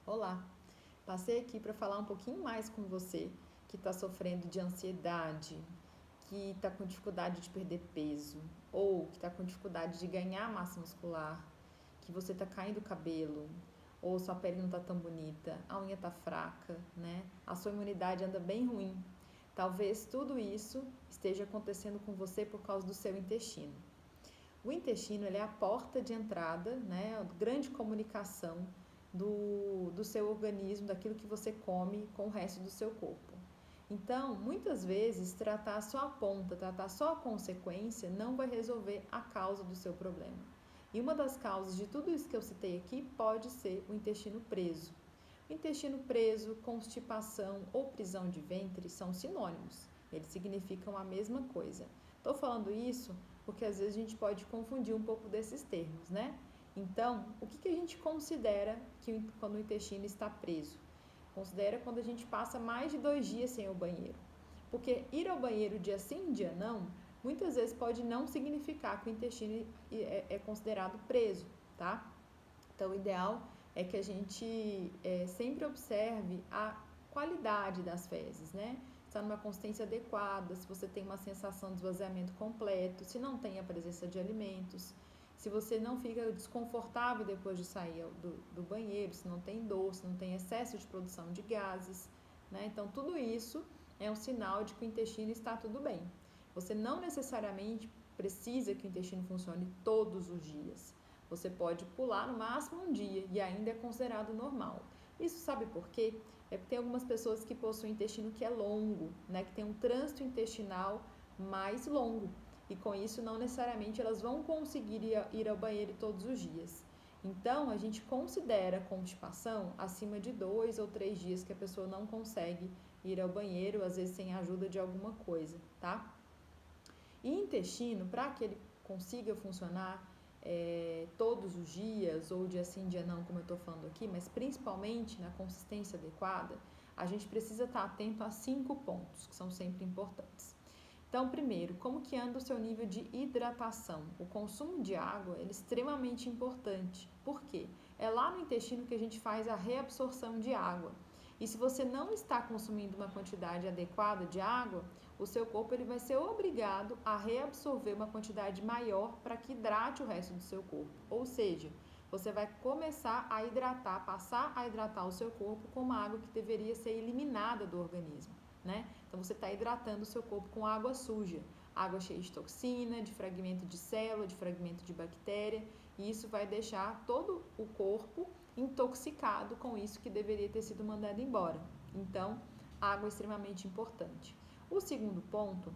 Olá, passei aqui para falar um pouquinho mais com você que está sofrendo de ansiedade, que está com dificuldade de perder peso ou que está com dificuldade de ganhar massa muscular, que você está caindo o cabelo ou sua pele não está tão bonita, a unha está fraca, né? A sua imunidade anda bem ruim. Talvez tudo isso esteja acontecendo com você por causa do seu intestino. O intestino ele é a porta de entrada, né, a grande comunicação do seu organismo, daquilo que você come com o resto do seu corpo. Então, muitas vezes, tratar só a ponta, tratar só a consequência, não vai resolver a causa do seu problema. E uma das causas de tudo isso que eu citei aqui pode ser o intestino preso. O intestino preso, constipação ou prisão de ventre são sinônimos, eles significam a mesma coisa. Estou falando isso porque às vezes a gente pode confundir um pouco desses termos, né? Então, o que a gente considera quando o intestino está preso? Considera quando a gente passa mais de 2 dias sem ir ao banheiro. Porque ir ao banheiro dia sim, dia não, muitas vezes pode não significar que o intestino é considerado preso, tá? Então, o ideal é que a gente sempre observe a qualidade das fezes, né? Está numa consistência adequada, se você tem uma sensação de esvaziamento completo, se não tem a presença de alimentos, se você não fica desconfortável depois de sair do banheiro, se não tem dor, se não tem excesso de produção de gases, né? Então, tudo isso é um sinal de que o intestino está tudo bem. Você não necessariamente precisa que o intestino funcione todos os dias. Você pode pular no máximo um dia e ainda é considerado normal. Isso sabe por quê? É porque tem algumas pessoas que possuem intestino que é longo, né? Que tem um trânsito intestinal mais longo. E com isso, não necessariamente elas vão conseguir ir ao banheiro todos os dias. Então, a gente considera constipação acima de 2 ou 3 dias que a pessoa não consegue ir ao banheiro, às vezes sem a ajuda de alguma coisa, tá? E intestino, para que ele consiga funcionar todos os dias, ou dia sim, dia não, como eu estou falando aqui, mas principalmente na consistência adequada, a gente precisa estar atento a 5 pontos, que são sempre importantes. Então, primeiro, como que anda o seu nível de hidratação? O consumo de água é extremamente importante. Por quê? É lá no intestino que a gente faz a reabsorção de água. E se você não está consumindo uma quantidade adequada de água, o seu corpo ele vai ser obrigado a reabsorver uma quantidade maior para que hidrate o resto do seu corpo. Ou seja, você vai começar a hidratar, passar a hidratar o seu corpo com uma água que deveria ser eliminada do organismo, né? Então você está hidratando o seu corpo com água suja, água cheia de toxina, de fragmento de célula, de fragmento de bactéria, e isso vai deixar todo o corpo intoxicado com isso que deveria ter sido mandado embora. Então, água é extremamente importante. O segundo ponto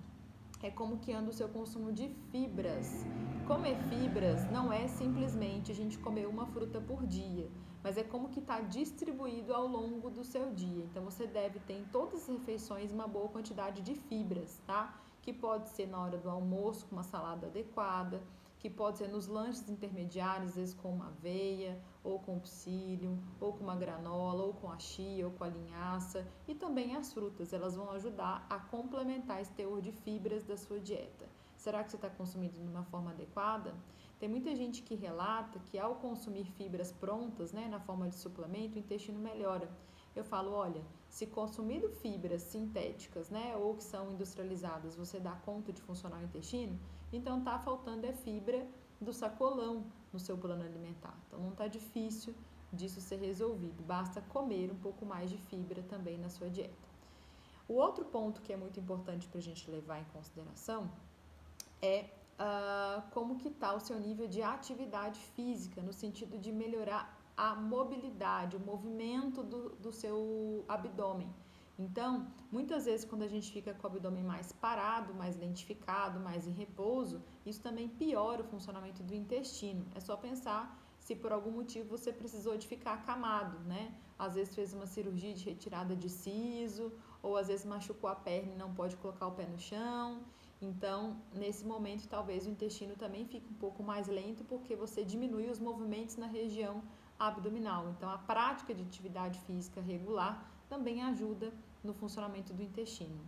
é como que anda o seu consumo de fibras. Comer fibras não é simplesmente a gente comer uma fruta por dia, mas é como que está distribuído ao longo do seu dia. Então, você deve ter em todas as refeições uma boa quantidade de fibras, tá? Que pode ser na hora do almoço com uma salada adequada, que pode ser nos lanches intermediários, às vezes com uma aveia, ou com psyllium, ou com uma granola, ou com a chia, ou com a linhaça, e também as frutas, elas vão ajudar a complementar esse teor de fibras da sua dieta. Será que você está consumindo de uma forma adequada? Tem muita gente que relata que ao consumir fibras prontas, né, na forma de suplemento, o intestino melhora. Eu falo, olha, se consumindo fibras sintéticas, né, ou que são industrializadas, você dá conta de funcionar o intestino, então tá faltando fibra do sacolão no seu plano alimentar. Então não tá difícil disso ser resolvido, basta comer um pouco mais de fibra também na sua dieta. O outro ponto que é muito importante para a gente levar em consideração é como que está o seu nível de atividade física, no sentido de melhorar a mobilidade, o movimento do seu abdômen. Então, muitas vezes quando a gente fica com o abdômen mais parado, mais lentificado, mais em repouso, isso também piora o funcionamento do intestino. É só pensar se por algum motivo você precisou de ficar acamado, né? Às vezes fez uma cirurgia de retirada de siso, ou às vezes machucou a perna e não pode colocar o pé no chão. Então, nesse momento, talvez o intestino também fique um pouco mais lento, porque você diminui os movimentos na região abdominal. Então, a prática de atividade física regular também ajuda no funcionamento do intestino.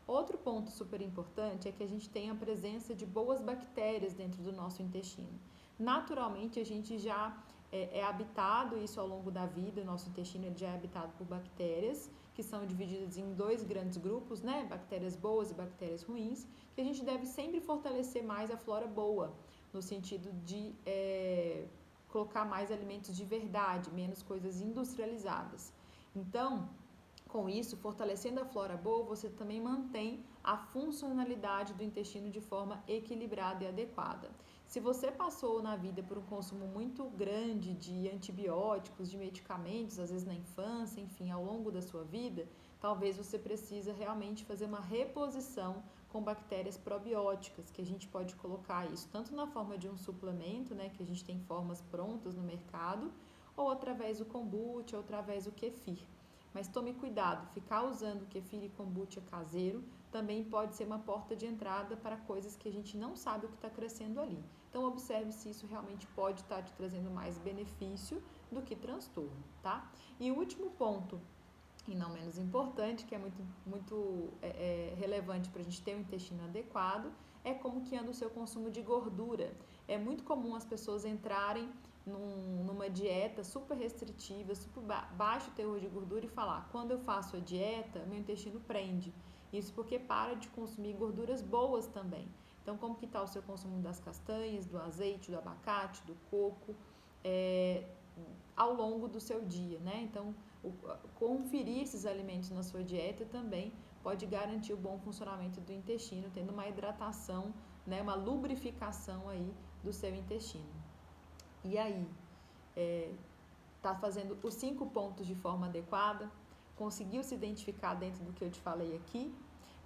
Outro ponto super importante é que a gente tem a presença de boas bactérias dentro do nosso intestino. Naturalmente, a gente já é habitado isso ao longo da vida, o nosso intestino ele já é habitado por bactérias, que são divididas em dois grandes grupos, né? Bactérias boas e bactérias ruins, que a gente deve sempre fortalecer mais a flora boa, no sentido de colocar mais alimentos de verdade, menos coisas industrializadas. Então, com isso, fortalecendo a flora boa, você também mantém a funcionalidade do intestino de forma equilibrada e adequada. Se você passou na vida por um consumo muito grande de antibióticos, de medicamentos, às vezes na infância, enfim, ao longo da sua vida, talvez você precisa realmente fazer uma reposição com bactérias probióticas, que a gente pode colocar isso tanto na forma de um suplemento, né, que a gente tem formas prontas no mercado, ou através do kombucha, ou através do kefir. Mas tome cuidado, ficar usando kefir e kombucha caseiro também pode ser uma porta de entrada para coisas que a gente não sabe o que está crescendo ali. Então observe se isso realmente pode estar te trazendo mais benefício do que transtorno, tá? E o último ponto, e não menos importante, que é muito relevante para a gente ter um intestino adequado, é como que anda o seu consumo de gordura. É muito comum as pessoas entrarem numa dieta super restritiva, super baixo teor de gordura e falar, quando eu faço a dieta, meu intestino prende. Isso porque para de consumir gorduras boas também. Então, como que está o seu consumo das castanhas, do azeite, do abacate, do coco, ao longo do seu dia, né? Então, conferir esses alimentos na sua dieta também pode garantir o bom funcionamento do intestino, tendo uma hidratação, né, uma lubrificação aí do seu intestino. E aí, tá fazendo os 5 pontos de forma adequada? Conseguiu se identificar dentro do que eu te falei aqui?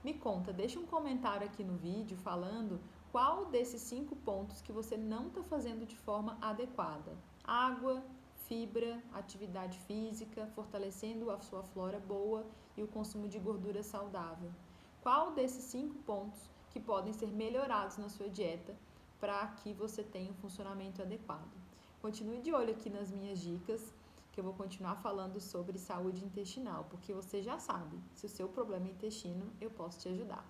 Me conta, deixa um comentário aqui no vídeo falando qual desses 5 pontos que você não está fazendo de forma adequada. Água, fibra, atividade física, fortalecendo a sua flora boa e o consumo de gordura saudável. Qual desses 5 pontos que podem ser melhorados na sua dieta para que você tenha um funcionamento adequado? Continue de olho aqui nas minhas dicas, que eu vou continuar falando sobre saúde intestinal, porque você já sabe, se o seu problema é intestino, eu posso te ajudar.